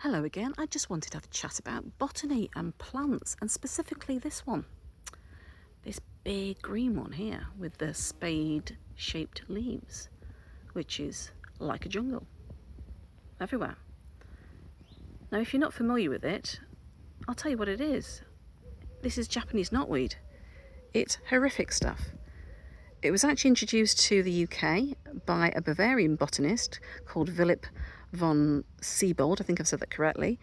Hello again. I just wanted to have a chat about botany and plants, and specifically this one. This big green one here with the spade-shaped leaves, which is like a jungle everywhere. Now, if you're not familiar with it, I'll tell you what it is. This is Japanese knotweed. It's horrific stuff. It was actually introduced to the UK by a Bavarian botanist called Philip von Siebold, I think I've said that correctly,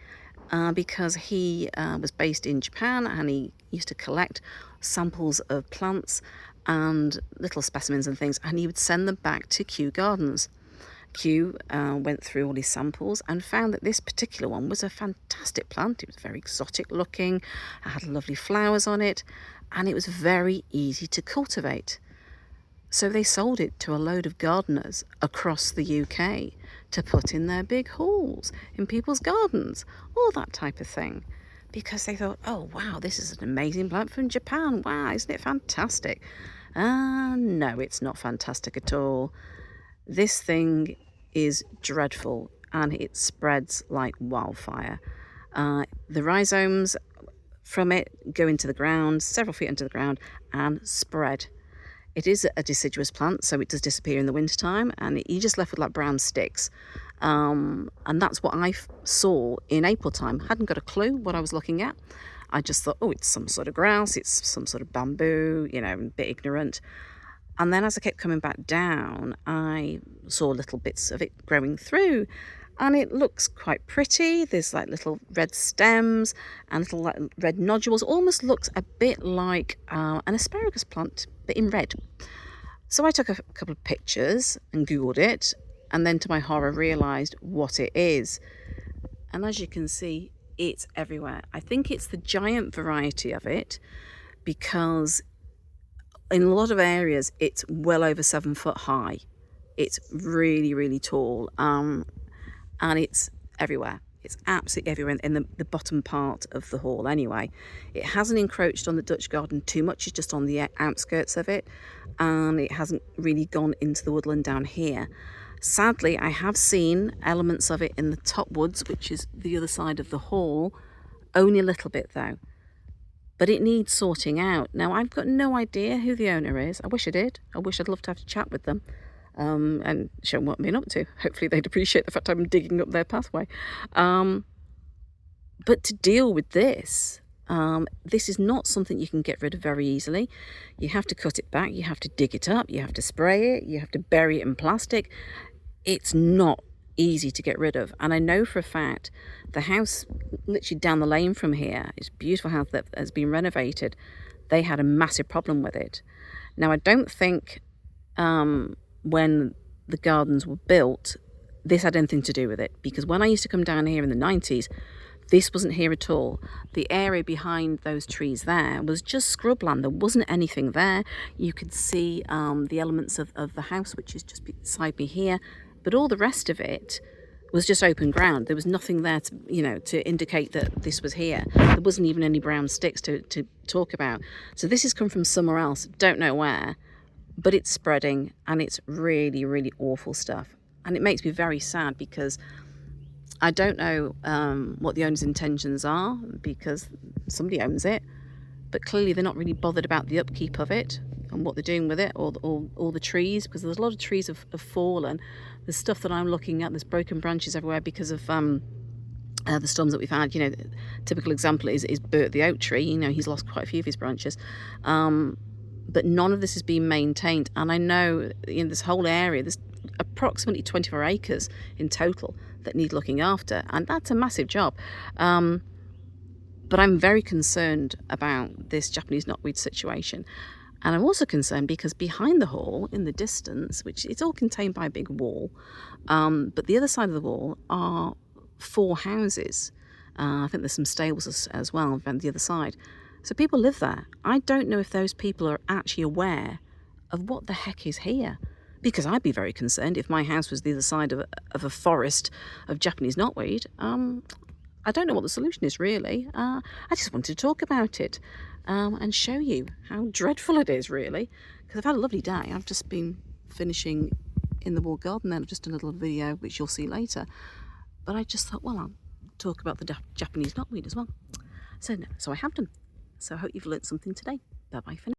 because he was based in Japan and he used to collect samples of plants and little specimens and things, and he would send them back to Kew Gardens. Kew went through all his samples and found that this particular one was a fantastic plant. It was very exotic looking, it had lovely flowers on it, and it was very easy to cultivate. So they sold it to a load of gardeners across the UK to put in their big halls, in people's gardens, all that type of thing. Because they thought, oh wow, this is an amazing plant from Japan. Wow, isn't it fantastic? No, it's not fantastic at all. This thing is dreadful and it spreads like wildfire. The rhizomes from it go into the ground, several feet into the ground, and spread. It is a deciduous plant, so it does disappear in the wintertime, and you're just left with like brown sticks. And that's what I saw in April time. Hadn't got a clue what I was looking at. I just thought, oh, it's some sort of grass, it's some sort of bamboo, you know, a bit ignorant. And then as I kept coming back down, I saw little bits of it growing through. And it looks quite pretty. There's like little red stems and little like red nodules. Almost looks a bit like an asparagus plant, but in red. So I took a couple of pictures and Googled it, and then to my horror realised what it is. And as you can see, it's everywhere. I think it's the giant variety of it, because in a lot of areas it's well over 7 foot high. It's really, really tall. And it's everywhere. It's absolutely everywhere in the bottom part of the hall anyway. It hasn't encroached on the Dutch garden too much, it's just on the outskirts of it, and it hasn't really gone into the woodland down here. Sadly, I have seen elements of it in the top woods, which is the other side of the hall, only a little bit though. But it needs sorting out. Now, I've got no idea who the owner is. I wish I did. I wish I'd love to have a chat with them. And show them what I'm up to. Hopefully they'd appreciate the fact I'm digging up their pathway. But to deal with this, this is not something you can get rid of very easily. You have to cut it back, you have to dig it up, you have to spray it, you have to bury it in plastic. It's not easy to get rid of. And I know for a fact the house literally down the lane from here, it's a beautiful house that has been renovated, they had a massive problem with it. Now, I don't think when the gardens were built, this had anything to do with it, because when I used to come down here in the 90s, this wasn't here at all. The area behind those trees there was just scrubland. There wasn't anything there. You could see the elements of the house, which is just beside me here, but all the rest of it was just open ground. There was nothing there to, to indicate that this was here. There wasn't even any brown sticks to talk about. So this has come from somewhere else, don't know where, but it's spreading and it's really, really awful stuff. And it makes me very sad, because I don't know what the owner's intentions are, because somebody owns it, but clearly they're not really bothered about the upkeep of it and what they're doing with it, or the trees, because there's a lot of trees have fallen. There's stuff that I'm looking at, there's broken branches everywhere because of the storms that we've had. Typical example is Bert the oak tree. He's lost quite a few of his branches. But none of this is being maintained. And I know in this whole area, there's approximately 24 acres in total that need looking after. And that's a massive job. But I'm very concerned about this Japanese knotweed situation. And I'm also concerned because behind the hall, in the distance, which it's all contained by a big wall, but the other side of the wall are 4 houses. I think there's some stables as well on the other side. So people live there. I don't know if those people are actually aware of what the heck is here, because I'd be very concerned if my house was the other side of a forest of Japanese knotweed. I don't know what the solution is, really. I just wanted to talk about it and show you how dreadful it is, really, because I've had a lovely day. I've just been finishing in the wall garden, then I've just done a little video which you'll see later. But I just thought, well, I'll talk about the Japanese knotweed as well. So I have done. So I hope you've learnt something today. Bye bye for now.